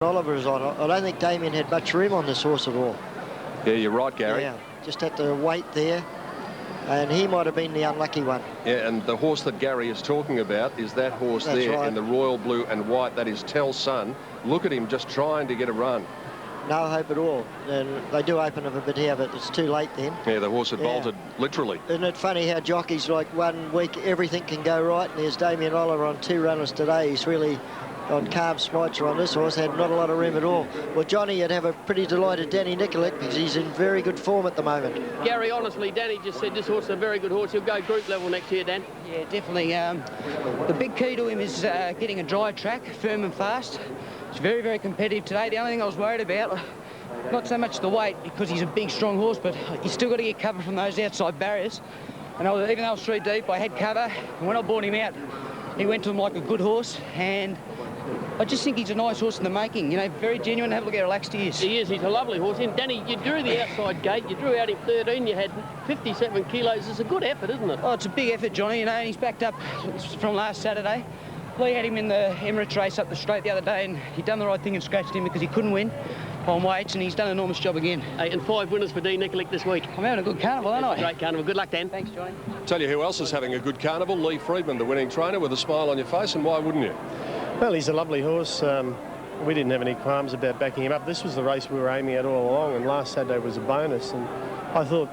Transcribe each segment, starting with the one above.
Oliver is on. I don't think Damien had much room on this horse at all. Yeah, you're right, Gary. Yeah, just had to wait there, and he might have been the unlucky one. Yeah, and the horse that Gary is talking about is that horse there in the royal blue and white. That is Tell Sun. Look at him just trying to get a run. No hope at all. And they do open up a bit here, but it's too late then. Yeah, the horse had bolted, literally. Isn't it funny how jockeys, like 1 week, everything can go right, and there's Damien Oliver on 2 runners today. He's really on calm Schmeitzer on this horse, had not a lot of room at all. Well, Johnny, you'd have a pretty delighted Danny Nikolic because he's in very good form at the moment. Gary, honestly, Danny just said this horse is a very good horse. He'll go group level next year, Dan. Yeah, definitely. The big key to him is getting a dry track, firm and fast. It's very, very competitive today. The only thing I was worried about, not so much the weight, because he's a big, strong horse, but he's still got to get cover from those outside barriers. And even though I was 3 deep, I had cover. And when I brought him out, he went to him like a good horse. And I just think he's a nice horse in the making, you know, very genuine. Have a look how relaxed he is. He is, he's a lovely horse. And Danny, you drew the outside gate, you drew out in 13, you had 57 kilos. It's a good effort, isn't it? Oh, it's a big effort, Johnny, you know, and he's backed up from last Saturday. Lee had him in the Emirates race up the straight the other day, and he'd done the right thing and scratched him because he couldn't win on weights, and he's done an enormous job again. Hey, and 5 winners for Dean Nikolic this week. I'm having a good carnival, aren't I? Great carnival. Good luck, Dan. Thanks, Johnny. Tell you who else is having a good carnival. Lee Freedman, the winning trainer, with a smile on your face, and why wouldn't you? Well, he's a lovely horse. We didn't have any qualms about backing him up. This was the race we were aiming at all along, and last Saturday was a bonus. And I thought,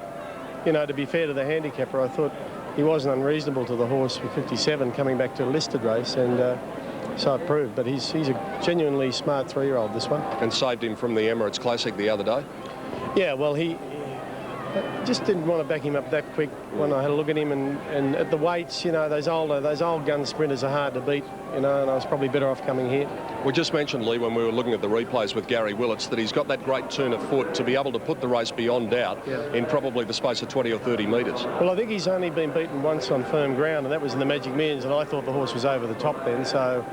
you know, to be fair to the handicapper, I thought he wasn't unreasonable to the horse with 57 coming back to a listed race, and so it proved. But he's a genuinely smart 3-year-old, this one. And saved him from the Emirates Classic the other day. Yeah, well, he just didn't want to back him up that quick when I had a look at him, and at the weights, you know, those old gun sprinters are hard to beat, you know, and I was probably better off coming here. We just mentioned, Lee, when we were looking at the replays with Gary Willits, that he's got that great turn of foot to be able to put the race beyond doubt in probably the space of 20 or 30 metres. Well, I think he's only been beaten once on firm ground, and that was in the Magic Millions, and I thought the horse was over the top then, so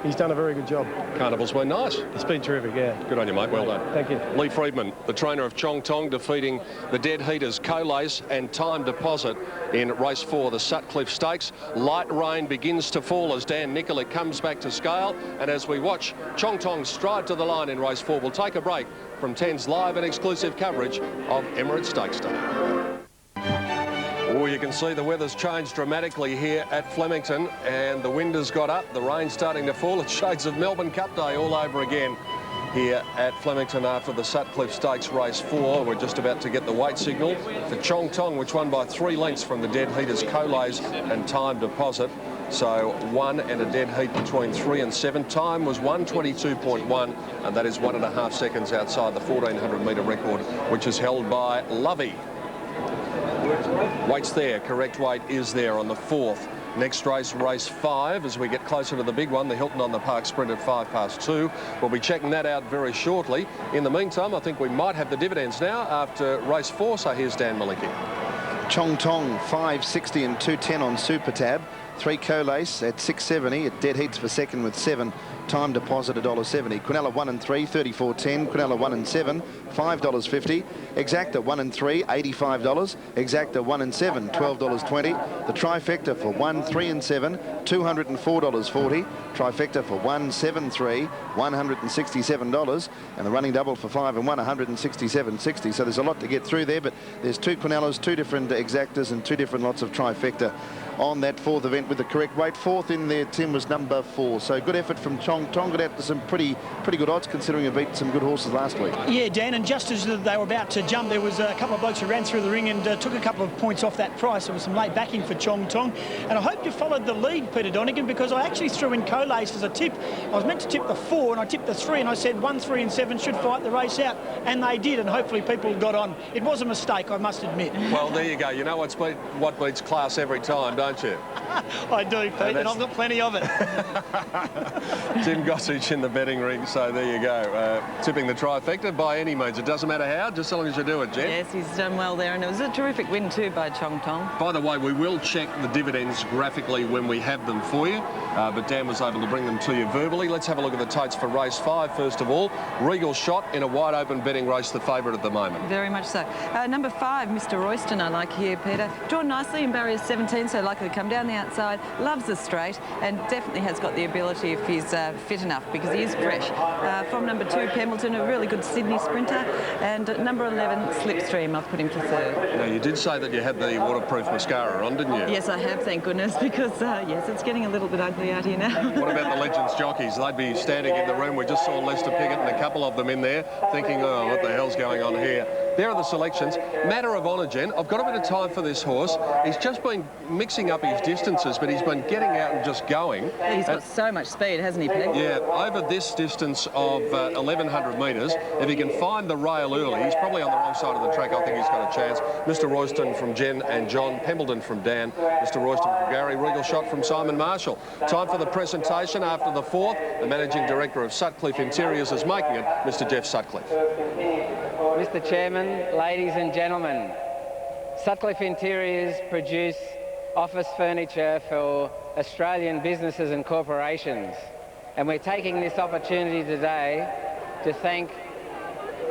he's done a very good job. Carnival's been nice. It's been terrific, yeah. Good on you, mate. Well done. Thank you. Lee Freedman, the trainer of Chong Tong, defeating the dead heaters Colace and Time Deposit in race 4, the Sutcliffe Stakes. Light rain begins to fall as Dan Nikolic comes back to scale, and as we watch Chong Tong stride to the line in race 4, we'll take a break from 10's live and exclusive coverage of Emirates Stakes Day. Oh, you can see the weather's changed dramatically here at Flemington, and the wind has got up, the rain's starting to fall. It's shades of Melbourne Cup Day all over again here at Flemington after the Sutcliffe Stakes race 4. We're just about to get the weight signal for Chong Tong, which won by 3 lengths from the dead heaters Colace and Time Deposit. So 1 and a dead heat between 3 and 7. Time was 1:22.1, and that is 1.5 seconds outside the 1400 metre record, which is held by Lovey. Weight's there, correct weight is there on the 4th. Next race, race 5, as we get closer to the big one, the Hilton on the Park Sprint at 2:05. We'll be checking that out very shortly. In the meantime, I think we might have the dividends now after race 4, so here's Dan Malicki. Chong Tong, 5.60 and 2.10 on Super Tab. 3 Colace at 6.70 at dead heats for second with 7. Time Deposit $1.70. Quinella 1 and 3, 34.10. Quinella 1 and 7, $5.50. Exacta 1 and 3, $85. Exacta 1 and 7, $12.20. The Trifecta for 1, 3 and 7, $204.40. Trifecta for 1, 7, 3, $167. And the running double for 5 and 1, $167.60. So there's a lot to get through there, but there's 2 Quinellas, 2 different Exactas, and 2 different lots of Trifecta on that 4th event with the correct weight. 4th in there, Tim, was number 4. So good effort from Chong Tong. Got out to some pretty good odds considering he beat some good horses last week. Yeah, Dan, and just as they were about to jump, there was a couple of blokes who ran through the ring and took a couple of points off that price. There was some late backing for Chong Tong. And I hope you followed the lead, Peter Donegan, because I actually threw in Colace as a tip. I was meant to tip the 4 and I tipped the 3, and I said 1, 3 and 7 should fight the race out. And they did, and hopefully people got on. It was a mistake, I must admit. Well, there you go. You know what beats class every time, don't you? I do, Pete, and I've got plenty of it. Tim Gossage in the betting ring, so there you go. Tipping the Trifecta by any means. It doesn't matter how, just so long as you do it, Jen. Yes, he's done well there, and it was a terrific win too by Chong Tong. By the way, we will check the dividends graphically when we have them for you, but Dan was able to bring them to you verbally. Let's have a look at the totes for race 5 first of all. Regal Shot in a wide open betting race, the favourite at the moment. Very much so. Number 5, Mr. Royston, I like here, Peter. Drawn nicely in barrier 17, so like likely to come down the outside, loves the straight, and definitely has got the ability if he's fit enough, because he is fresh. From number 2, Pembleton, a really good Sydney sprinter, and number 11, Slipstream, I've put him for 3rd. Now, you did say that you had the waterproof mascara on, didn't you? Yes, I have, thank goodness, because, yes, it's getting a little bit ugly out here now. What about the Legends jockeys? They'd be standing in the room. We just saw Lester Piggott and a couple of them in there thinking, oh, what the hell's going on here? There are the selections. Matter of honour, Jen, I've got a bit of time for this horse. He's just been mixing up his distances, but he's been getting out and just going. He's got so much speed, hasn't he, Peg? Yeah, over this distance of 1,100 metres, if he can find the rail early, he's probably on the wrong side of the track. I think he's got a chance. Mr. Royston from Jen and John, Pembleton from Dan, Mr. Royston from Gary, Regal Shot from Simon Marshall. Time for the presentation after the 4th. The Managing Director of Sutcliffe Interiors is making it, Mr. Jeff Sutcliffe. Mr. Chairman, ladies and gentlemen, Sutcliffe Interiors produce office furniture for Australian businesses and corporations, and we're taking this opportunity today to thank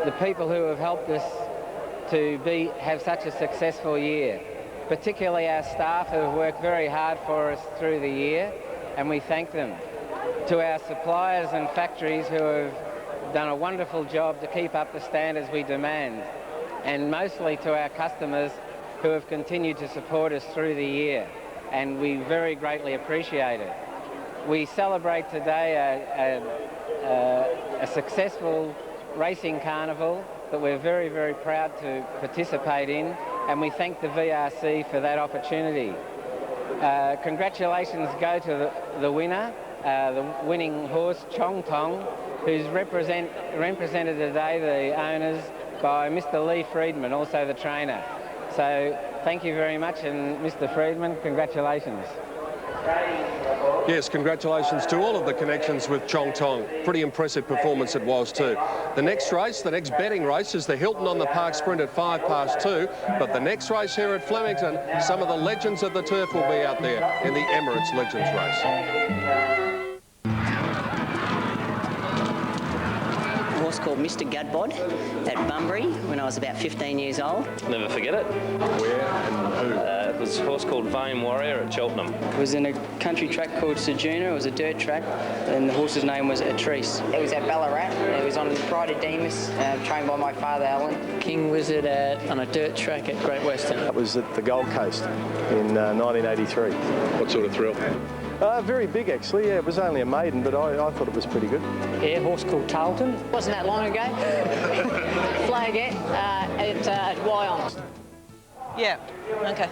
the people who have helped us to have such a successful year, particularly our staff who have worked very hard for us through the year, and we thank them. To our suppliers and factories who have done a wonderful job to keep up the standards we demand, and mostly to our customers who have continued to support us through the year, and we very greatly appreciate it. We celebrate today a successful racing carnival that we're very, very proud to participate in, and we thank the VRC for that opportunity. Congratulations go to the winner, the winning horse, Chong Tong, who's represented today, the owners, by Mr. Lee Friedman, also the trainer. So thank you very much, and Mr. Friedman, congratulations. Yes, congratulations to all of the connections with Chong Tong. Pretty impressive performance it was too. The next race, the next betting race, is the Hilton on the Park Sprint at 2:05. But the next race here at Flemington, some of the legends of the turf will be out there in the Emirates Legends race. Called Mr. Gadbod at Bunbury when I was about 15 years old. Never forget it. Where and who? It was a horse called Vane Warrior at Cheltenham. It was in a country track called Sojourner. It was a dirt track, and the horse's name was Atrice. It was at Ballarat. It was on Pride of Demas, trained by my father, Alan. King Wizard on a dirt track at Great Western. That was at the Gold Coast in 1983. What sort of thrill? Very big, actually. Yeah, it was only a maiden, but I thought it was pretty good. Yeah, a horse called Tarleton. Wasn't that long ago. Flagget at Wyong. Yeah, okay.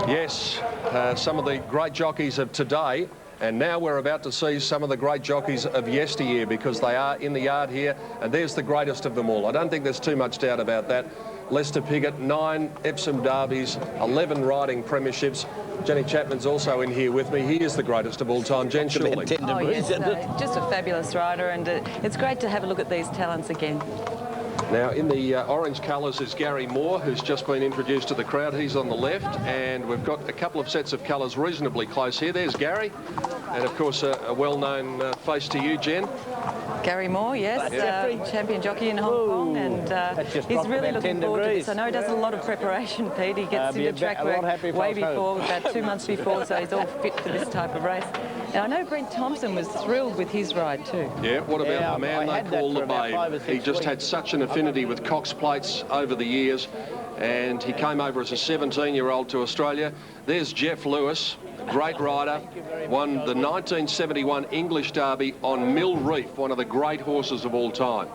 Yes, some of the great jockeys of today, and now we're about to see some of the great jockeys of yesteryear, because they are in the yard here, and there's the greatest of them all. I don't think there's too much doubt about that. Lester Piggott, 9 Epsom Derbies, 11 riding premierships. Jenny Chapman's also in here with me. He is the greatest of all time. Jen, surely. Oh, yes, just a fabulous rider, and it's great to have a look at these talents again. Now, in the orange colours is Gary Moore, who's just been introduced to the crowd. He's on the left, and we've got a couple of sets of colours reasonably close here. There's Gary, and of course a well-known face to you, Jen. Gary Moore, yes, champion jockey in Hong Kong, and he's really looking forward to this. I know he does a lot of preparation, Pete. He gets into track work way before, about 2 months before, so he's all fit for this type of race. And I know Brent Thompson was thrilled with his ride too. Yeah, what about the man they call the Babe? He just had such an affinity with Cox plates over the years, and he came over as a 17-year-old to Australia. There's Jeff Lewis, great rider, won the 1971 English Derby on Mill Reef, one of the great horses of all time.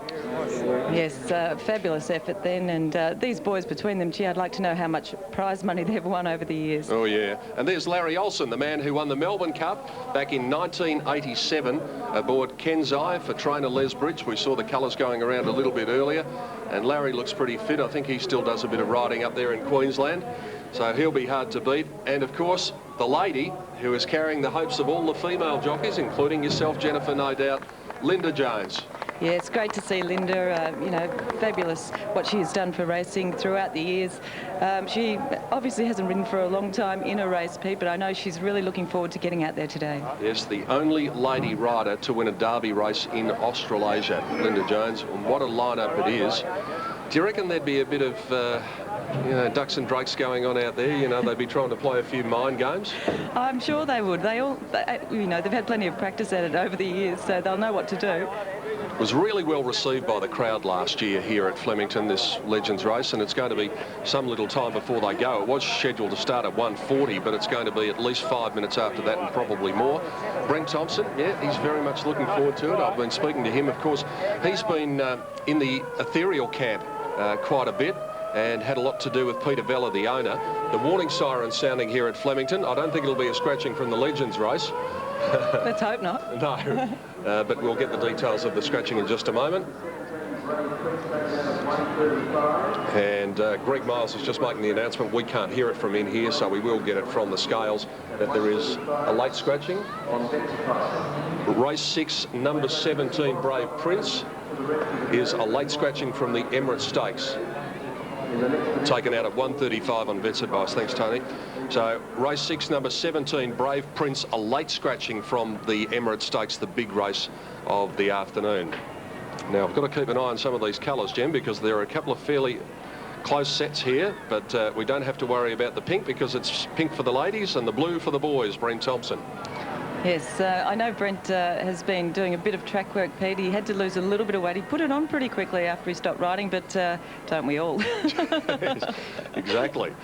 Yes, fabulous effort then, and these boys between them, gee, I'd like to know how much prize money they've won over the years. Oh yeah, and there's Larry Olsen, the man who won the Melbourne Cup back in 1987 aboard Kensai for trainer Les Bridge. We saw the colours going around a little bit earlier, and Larry looks pretty fit. I think he still does a bit of riding up there in Queensland, so he'll be hard to beat. And of course, the lady who is carrying the hopes of all the female jockeys, including yourself, Jennifer, no doubt, Linda Jones. Yeah, it's great to see Linda, you know, fabulous what she has done for racing throughout the years. She obviously hasn't ridden for a long time in a race, Pete, but I know she's really looking forward to getting out there today. Yes, the only lady rider to win a Derby race in Australasia, Linda Jones. And what a lineup it is. Do you reckon there'd be a bit of, you know, ducks and drakes going on out there? You know, they'd be trying to play a few mind games? I'm sure they would. You know, they've had plenty of practice at it over the years, so they'll know what to do. It was really well received by the crowd last year here at Flemington, this Legends race, and it's going to be some little time before they go. It was scheduled to start at 1:40, but it's going to be at least 5 minutes after that and probably more. Brent Thompson, yeah, he's very much looking forward to it. I've been speaking to him, of course. He's been in the ethereal camp quite a bit and had a lot to do with Peter Vella, the owner. The warning siren sounding here at Flemington. I don't think it'll be a scratching from the Legends race. Let's hope not. No, but we'll get the details of the scratching in just a moment. And Greg Miles is just making the announcement. We can't hear it from in here, so we will get it from the scales that there is a late scratching. Race 6, number 17, Brave Prince, is a late scratching from the Emirates Stakes. Taken out at 1:35 on Vet's advice. Thanks, Tony. So race 6, number 17, Brave Prince, a late scratching from the Emirates Stakes, the big race of the afternoon. Now, I've got to keep an eye on some of these colours, Jem, because there are a couple of fairly close sets here, but we don't have to worry about the pink because it's pink for the ladies and the blue for the boys. Brent Thompson. Yes, I know Brent has been doing a bit of track work, Pete. He had to lose a little bit of weight. He put it on pretty quickly after he stopped riding, but don't we all? Exactly.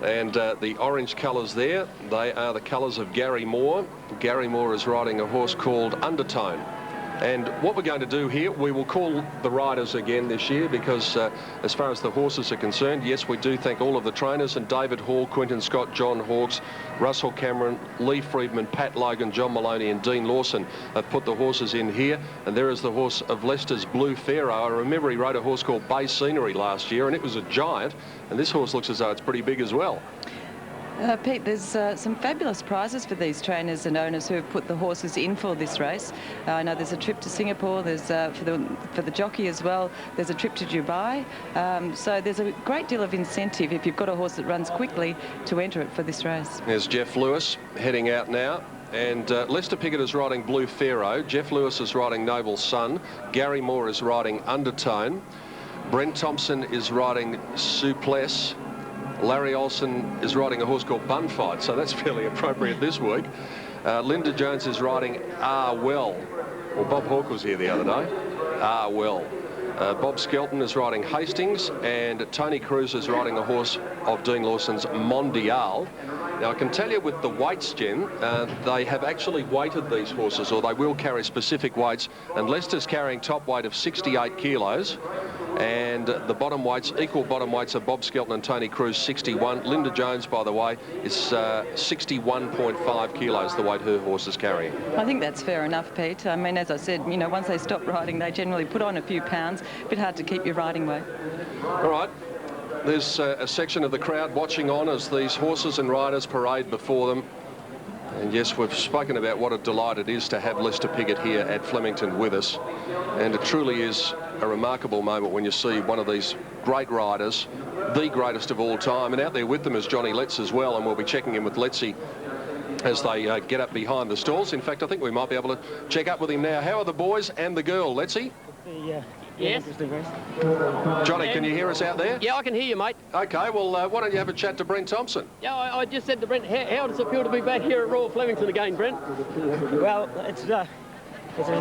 And the orange colours there, they are the colours of Gary Moore. Gary Moore is riding a horse called Undertone. And what we're going to do here, we will call the riders again this year because as far as the horses are concerned, yes, we do thank all of the trainers, and David Hall, Quinton Scott, John Hawkes, Russell Cameron, Lee Friedman, Pat Logan, John Maloney and Dean Lawson have put the horses in here. And there is the horse of Leicester's Blue Pharaoh. I remember he rode a horse called Bay Scenery last year and it was a giant, and this horse looks as though it's pretty big as well. Pete, there's some fabulous prizes for these trainers and owners who have put the horses in for this race. I know there's a trip to Singapore, there's for the jockey as well, there's a trip to Dubai. So there's a great deal of incentive if you've got a horse that runs quickly to enter it for this race. There's Jeff Lewis heading out now. And Lester Piggott is riding Blue Pharaoh. Jeff Lewis is riding Noble Sun. Gary Moore is riding Undertone. Brent Thompson is riding Souplesse. Larry Olsen is riding a horse called Bunfight, so that's fairly appropriate this week. Linda Jones is riding Well. Well, Bob Hawke was here the other day. Well. Bob Skelton is riding Hastings, and Tony Cruz is riding a horse of Dean Lawson's Mondial. Now, I can tell you with the weights, Jen, they have actually weighted these horses, or they will carry specific weights, and Leicester's carrying top weight of 68 kilos, and the bottom weights, equal bottom weights of Bob Skelton and Tony Cruz, 61. Linda Jones, by the way, is 61.5 kilos, the weight her horse is carrying. I think that's fair enough, Pete. I mean, as I said, you know, once they stop riding, they generally put on a few pounds. A bit hard to keep your riding weight. All right. There's a section of the crowd watching on as these horses and riders parade before them. And yes, we've spoken about what a delight it is to have Lester Piggott here at Flemington with us. And it truly is a remarkable moment when you see one of these great riders, the greatest of all time. And out there with them is Johnny Letts as well, and we'll be checking in with Lettsy as they get up behind the stalls. In fact, I think we might be able to check up with him now. How are the boys and the girl, Lettsy? Yes. Johnny, can you hear us out there? Yeah, I can hear you, mate. OK, well, why don't you have a chat to Brent Thompson? Yeah, I just said to Brent, how does it feel to be back here at Royal Flemington again, Brent? Well, it's a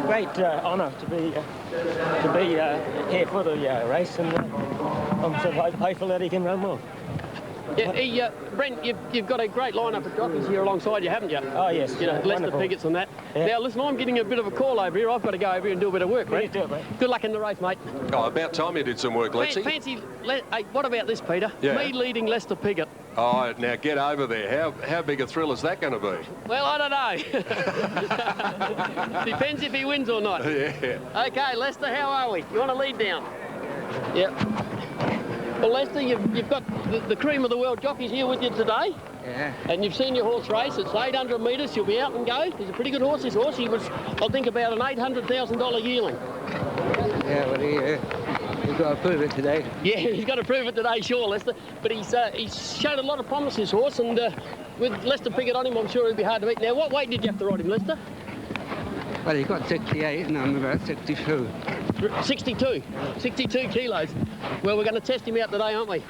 great honour to be here for the race, and I'm so hopeful that he can run well. Yeah, Brent, you've got a great lineup of jockeys here alongside you, haven't you? Oh, yes. You know, Lester Piggott's and that. Yeah. Now, listen, I'm getting a bit of a call over here. I've got to go over here and do a bit of work, Brent. Do it, mate. Good luck in the race, mate. Oh, about time you did some work, Lettsy. Hey, what about this, Peter? Yeah. Me leading Lester Piggott. Oh, now get over there. How big a thrill is that going to be? Well, I don't know. Depends if he wins or not. Yeah. OK, Lester, how are we? You want to lead down? Yeah. Well, Lester, you've got the cream of the world jockeys here with you today. Yeah. And you've seen your horse race. It's 800 metres. You'll be out and go. He's a pretty good horse, this horse. He was, I think, about an $800,000 yearling. Yeah, well, he's got to prove it today. Yeah, he's got to prove it today, sure, Lester. But he's showed a lot of promise, this horse, and with Lester Piggott on him, I'm sure he'll be hard to beat. Now, what weight did you have to ride him, Lester? Well, he got 68 and I'm about 62. 62 kilos. Well, we're going to test him out today, aren't we?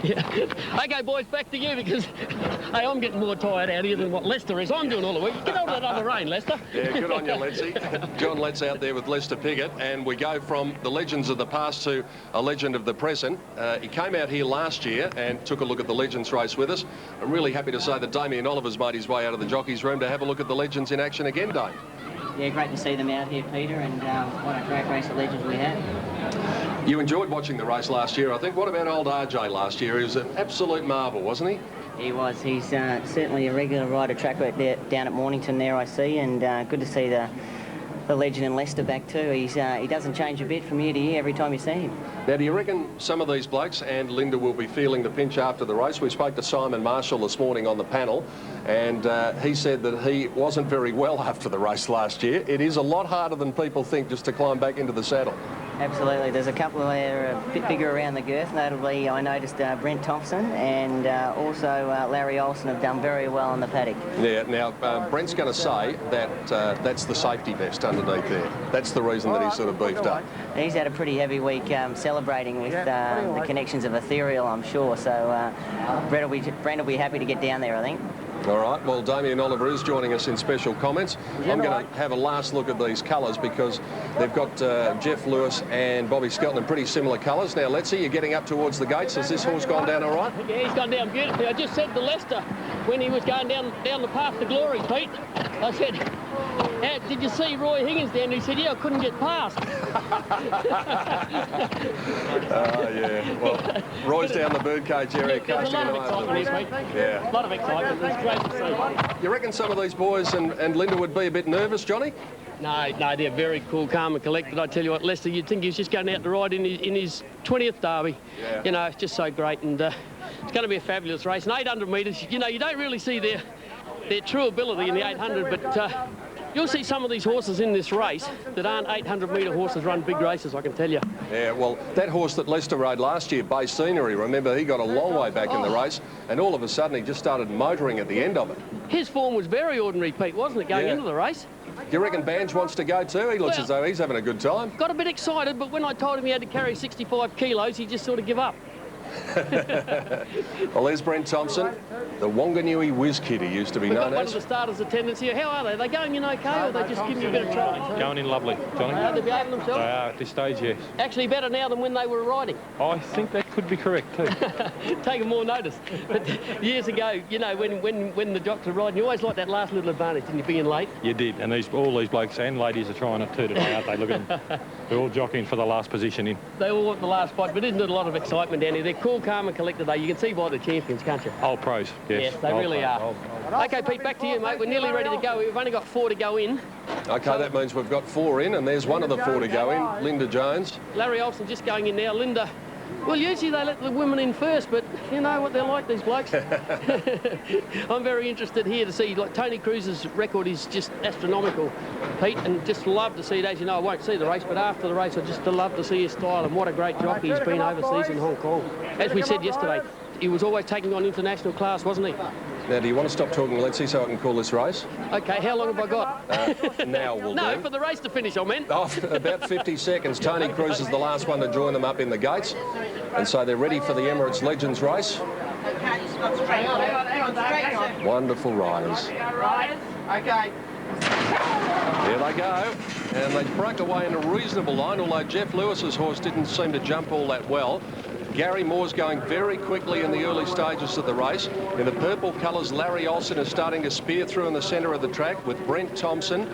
Yeah. OK, boys, back to you because, hey, I'm getting more tired out here than what Lester is. I'm doing all the week. Get on to that other rain, Lester. Yeah, good on you, Letzy. John Letts out there with Lester Piggott, and we go from the legends of the past to a legend of the present. He came out here last year and took a look at the Legends race with us. I'm really happy to say that Damien Oliver's made his way out of the jockeys' room to have a look at the Legends in action again, Dame. Yeah, great to see them out here, Peter, and what a great race of Legends we had. You enjoyed watching the race last year, I think. What about old RJ last year? He was an absolute marvel, wasn't he? He was. He's certainly a regular rider track there, down at Mornington there, I see, and good to see the legend in Leicester back too. He doesn't change a bit from year to year every time you see him. Now, do you reckon some of these blokes and Linda will be feeling the pinch after the race? We spoke to Simon Marshall this morning on the panel, and he said that he wasn't very well after the race last year. It is a lot harder than people think just to climb back into the saddle. Absolutely. There's a couple that are a bit bigger around the girth. Notably, I noticed Brent Thompson and also Larry Olsen have done very well in the paddock. Yeah, now, Brent's going to say that that's the safety vest underneath there. That's the reason that he's sort of beefed up. He's had a pretty heavy week celebrating with the connections of Ethereal, I'm sure. So Brent will be happy to get down there, I think. All right, well, Damien Oliver is joining us in special comments. I'm going to have a last look at these colours because they've got Jeff Lewis and Bobby Skelton in pretty similar colours. Now, let's see, you're getting up towards the gates. Has this horse gone down all right? Yeah, he's gone down beautifully. I just said to Lester when he was going down the path to glory, Pete, I said, did you see Roy Higgins down there? He said, yeah, I couldn't get past. Yeah. Well, Roy's down the birdcage area. There's a lot of excitement this week. Yeah. A lot of excitement. It's great to see. You reckon some of these boys and Linda would be a bit nervous, Johnny? No, they're very cool, calm and collected. I tell you what, Lester, you'd think he was just going out to ride in his 20th derby. Yeah. You know, it's just so great, and it's going to be a fabulous race. And 800 metres, you know, you don't really see their true ability in the 800, but you'll see some of these horses in this race that aren't 800-metre horses run big races, I can tell you. Yeah, well, that horse that Lester rode last year, Bay Scenery, remember, he got a long way back in the race, and all of a sudden he just started motoring at the end of it. His form was very ordinary, Pete, wasn't it, going into the race? Do you reckon Bange wants to go too? He looks as though he's having a good time. Got a bit excited, but when I told him he had to carry 65 kilos, he just sort of gave up. Well, there's Brent Thompson, the Wanganui Whiz Kid he used to be known as. One of the starters' attendants here. How are they? Are they going in okay, or are they just giving you a bit of trouble? Going in lovely, Johnny. Are they behaving themselves? They are at this stage, yes. Actually better now than when they were riding. I think that could be correct too. Taking more notice. But years ago, you know, when the jocks were riding, you always liked that last little advantage, didn't you, being late? You did, and all these blokes and ladies are trying it too today, aren't they? Look at them. They're all jockeying for the last position in. They all want the last spot, but isn't it a lot of excitement down here? They're cool, calm and collected, though. You can see by the champions, can't you? Old pros, yes. Yes, they really are. OK, Pete, back to you, mate. We're nearly ready to go. We've only got 4 to go in. OK, that means we've got 4 in, and there's one of the 4 to go in, Linda Jones. Larry Olsen just going in now. Linda, well, usually they let the women in first, but you know what they're like, these blokes. I'm very interested here to see, like, Tony Cruz's record is just astronomical, Pete, and just love to see it. As you know, I won't see the race, but after the race, I just love to see his style, and what a great jockey he's been overseas in Hong Kong. As we said yesterday, he was always taking on international class, wasn't he? Now, do you want to stop talking, Letzy, so I can call this race? OK, how long have I got? Now we'll No, do. for the race to finish, I meant. Oh, about 50 seconds. Tony Cruz is the last one to join them up in the gates. And so they're ready for the Emirates Legends race. Wonderful riders. OK. Here they go. And they broke away in a reasonable line, although Jeff Lewis's horse didn't seem to jump all that well. Gary Moore's going very quickly in the early stages of the race. In the purple colours, Larry Olsen is starting to spear through in the centre of the track with Brent Thompson.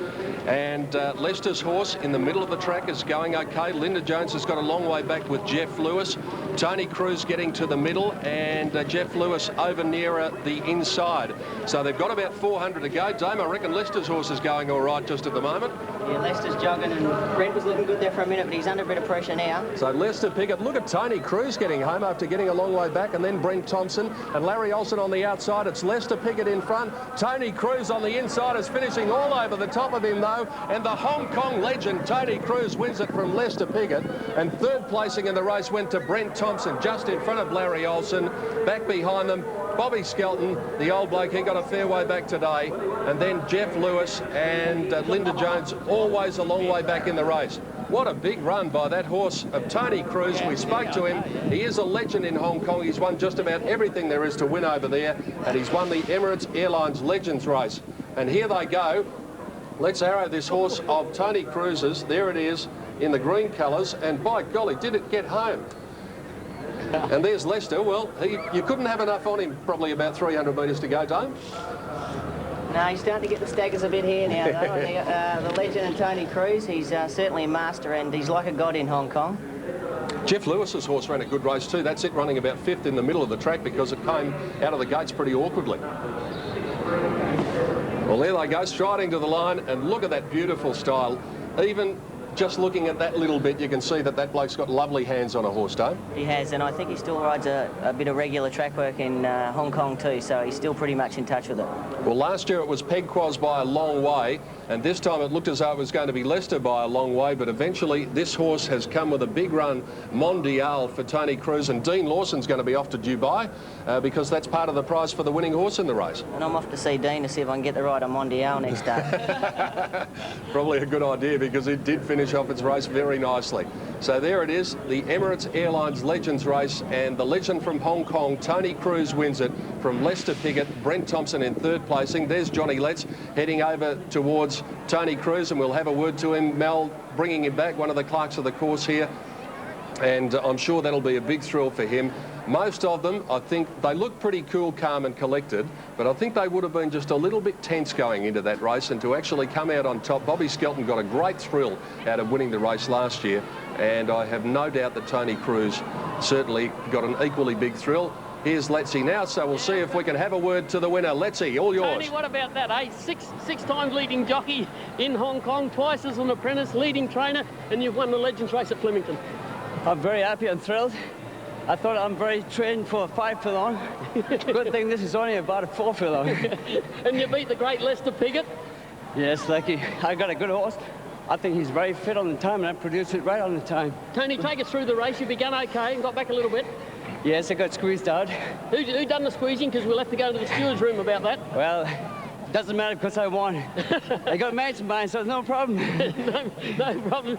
And Lester's horse in the middle of the track is going OK. Linda Jones has got a long way back with Jeff Lewis. Tony Cruz getting to the middle, and Jeff Lewis over nearer the inside. So they've got about 400 to go. Dame, I reckon Lester's horse is going all right just at the moment. Yeah, Lester's jogging, and Brent was looking good there for a minute, but he's under a bit of pressure now. So Lester Piggott, look at Tony Cruz getting home after getting a long way back, and then Brent Thompson and Larry Olsen on the outside. It's Lester Piggott in front. Tony Cruz on the inside is finishing all over the top of him, though, and the Hong Kong legend Tony Cruz wins it from Lester Piggott, and third placing in the race went to Brent Thompson, just in front of Larry Olsen. Back behind them, Bobby Skelton, the old bloke, he got a fair way back today. And then Jeff Lewis and Linda Jones, always a long way back in the race. What a big run by that horse of Tony Cruz. We spoke to him. He is a legend in Hong Kong. He's won just about everything there is to win over there. And he's won the Emirates Airlines Legends race. And here they go. Let's arrow this horse of Tony Cruz's. There it is in the green colours. And by golly, did it get home? And there's Lester. Well, you couldn't have enough on him, probably about 300 metres to go, Dame. No, he's starting to get the staggers a bit here now, though. And the legend and Tony Cruz, he's certainly a master, and he's like a god in Hong Kong. Jeff Lewis's horse ran a good race too. That's it, running about 5th in the middle of the track because it came out of the gates pretty awkwardly. Well, there they go, striding to the line, and look at that beautiful style. Even just looking at that little bit, you can see that that bloke's got lovely hands on a horse, Dave. He has, and I think he still rides a bit of regular track work in Hong Kong too, so he's still pretty much in touch with it. Well, last year it was Peg Quaz by a long way, and this time it looked as though it was going to be Leicester by a long way, but eventually this horse has come with a big run, Mondial, for Tony Cruz, and Dean Lawson's going to be off to Dubai because that's part of the prize for the winning horse in the race. And I'm off to see Dean to see if I can get the ride on Mondial next day. Probably a good idea because it did finish off its race very nicely. So there it is, the Emirates Airlines Legends race, and the legend from Hong Kong, Tony Cruz, wins it from Lester Piggott, Brent Thompson in 3rd placing. There's Johnny Letts heading over towards Tony Cruz, and we'll have a word to him. Mel bringing him back, one of the clerks of the course here, and I'm sure that'll be a big thrill for him. Most of them, I think, they look pretty cool, calm and collected, but I think they would have been just a little bit tense going into that race, and to actually come out on top. Bobby Skelton got a great thrill out of winning the race last year, and I have no doubt that Tony Cruz certainly got an equally big thrill. Here's Letsy now, so we'll see if we can have a word to the winner. Letsy, all yours. Tony, what about that, eh? Six times leading jockey in Hong Kong, twice as an apprentice, leading trainer, and you've won the Legends race at Flemington. I'm very happy and thrilled. I thought I'm very trained for a 5 furlong. Good thing this is only about a 4 furlong. And you beat the great Lester Piggott? Yes, lucky. I got a good horse. I think he's very fit on the time, and I produced it right on the time. Tony, take us through the race. You began okay and got back a little bit. Yes, I got squeezed out. Who done the squeezing? Because we'll have to go into the steward's room about that. Well, doesn't matter because I won. I got mates of mine, so no problem. no problem.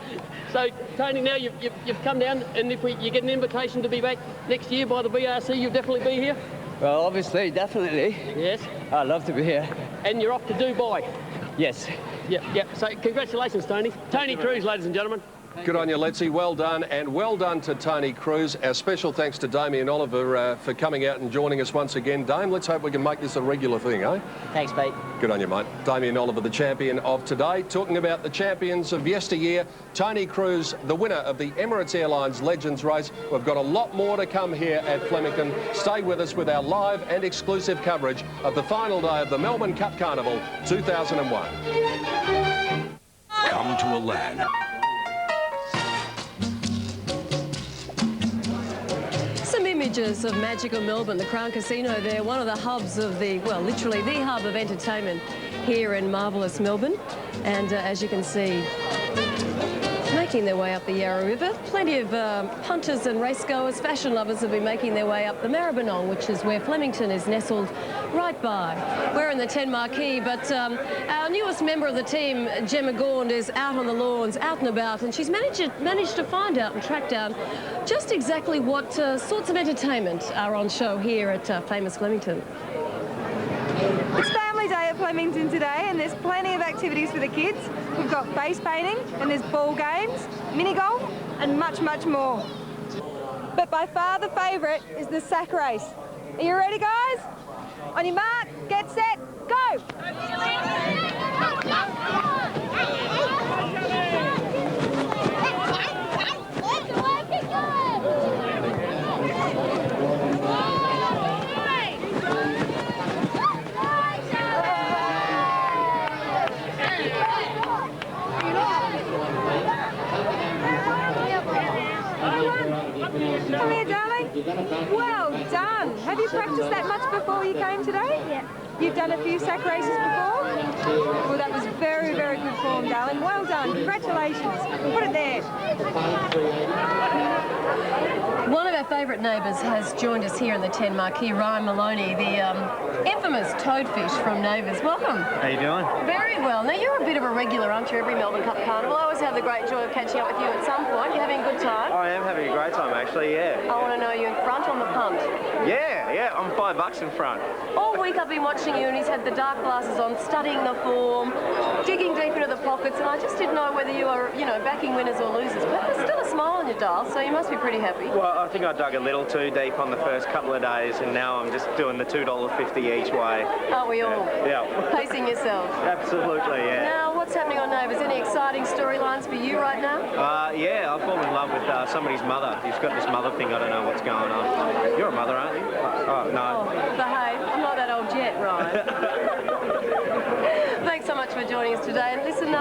So, Tony, now you've come down, and if you get an invitation to be back next year by the BRC, you'll definitely be here? Well, obviously, definitely. Yes? I'd love to be here. And you're off to Dubai? Yes. Yeah. So, congratulations, Tony. Tony Cruz, ladies and gentlemen. Good on you, Letsy. Well done, and well done to Tony Cruz. Our special thanks to Damien Oliver for coming out and joining us once again. Dame, let's hope we can make this a regular thing, eh? Thanks, Pete. Good on you, mate. Damien Oliver, the champion of today. Talking about the champions of yesteryear, Tony Cruz, the winner of the Emirates Airlines Legends race. We've got a lot more to come here at Flemington. Stay with us with our live and exclusive coverage of the final day of the Melbourne Cup Carnival 2001. Come to a land. Some images of magical Melbourne, the Crown Casino there, one of the hubs of the, well, literally the hub of entertainment here in marvellous Melbourne. And as you can see, making their way up the Yarra River, plenty of punters and racegoers, fashion lovers have been making their way up the Maribyrnong, which is where Flemington is nestled right by. We're in the 10 Marquee, but our newest member of the team, Gemma Gaunt, is out on the lawns, out and about, and she's managed to find out and track down just exactly what sorts of entertainment are on show here at famous Flemington. It's family day at Flemington today, and there's plenty of activities for the kids. We've got face painting, and there's ball games, mini golf, and much, much more. But by far the favourite is the sack race. Are you ready, guys? On your mark, get set, go! Come here, darling. Well done. Have you practiced that much before you came today? Yeah. You've done a few sack races before? Well, that was very, very good form, darling. Well done. Congratulations. Put it there. One of our favourite neighbours has joined us here in the 10 marquee. Ryan Maloney, the infamous toadfish from Neighbours. Welcome. How you doing? Very well. Now, you're a bit of a regular, aren't you, every Melbourne Cup Carnival? I always have the great joy of catching up with you at some point. You're having a good time? I am having a great time, actually, yeah. I want to know, you in front on the punt? Yeah, I'm $5 in front. All week I've been watching you, and he's had the dark glasses on, studying the form, digging deep into the pockets, and I just didn't know whether you are, you know, backing winners or losers. But there's still a smile on your dial, so you must be pretty happy. Well, I think I dug a little too deep on the first couple of days, and now I'm just doing the $2.50 each way. Aren't we all? Yeah. Pacing yourself. Absolutely, yeah. Now, what's happening on Neighbours? Any exciting storylines for you right now? Yeah, I've fallen in love with somebody's mother. He's got this mother thing, I don't know what's going on. You're a mother, aren't you? Oh, no. Oh, behave. I'm not that old yet, Ryan. Thanks so much for joining us today. And listen,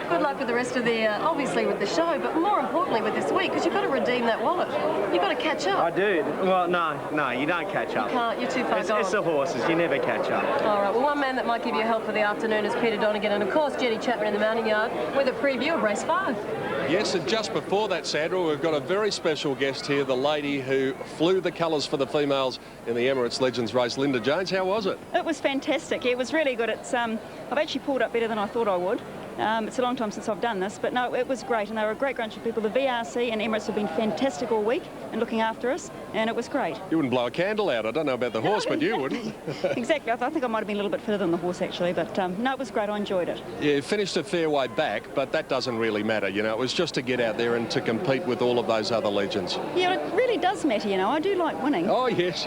good luck with the rest of the, obviously with the show, but more importantly with this week, because you've got to redeem that wallet. You've got to catch up. I do. Well, no, you don't catch up. You can't. You're too far gone. It's the horses. You never catch up. All right. Well, one man that might give you a help for the afternoon is Peter Donegan, and of course Jenny Chapman in the mounting yard with a preview of race 5. Yes, and just before that, Sandra, we've got a very special guest here, the lady who flew the colours for the females in the Emirates Legends race, Linda Jones. How was it? It was fantastic. It was really good. It's I've actually pulled up better than I thought I would. It's a long time since I've done this, but no, it was great, and they were a great bunch of people. The VRC and Emirates have been fantastic all week and looking after us, and it was great. You wouldn't blow a candle out. I don't know about the horse, but you wouldn't. Exactly. I think I might have been a little bit further than the horse, actually, but no, it was great. I enjoyed it. Yeah, finished a fair way back, but that doesn't really matter, you know. It was just to get out there and to compete with all of those other legends. Yeah, it really does matter, you know. I do like winning. Oh, yes.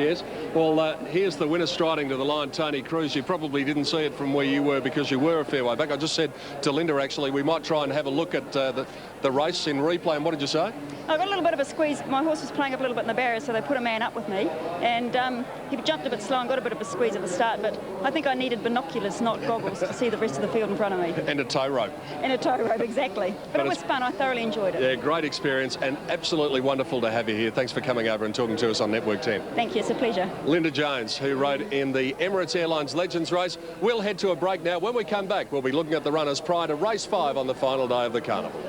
Well, here's the winner striding to the line, Tony Cruz. You probably didn't see it from where you were because you were a fair way back. I just said to Linda, actually, we might try and have a look at the race in replay. And what did you say? I got a little bit of a squeeze. My horse was playing up a little bit in the barrier, so they put a man up with me, and he jumped a bit slow and got a bit of a squeeze at the start, but I think I needed binoculars, not goggles, to see the rest of the field in front of me. And a tow rope. And a tow rope, exactly. But it was fun. I thoroughly enjoyed it. Yeah, great experience and absolutely wonderful to have you here. Thanks for coming over and talking to us on Network 10. Thank you. It's a pleasure. Linda Jones, who rode in the Emirates Airlines Legends race. We'll head to a break now. When we come back, we'll be looking at the runners prior to race 5 on the final day of the carnival.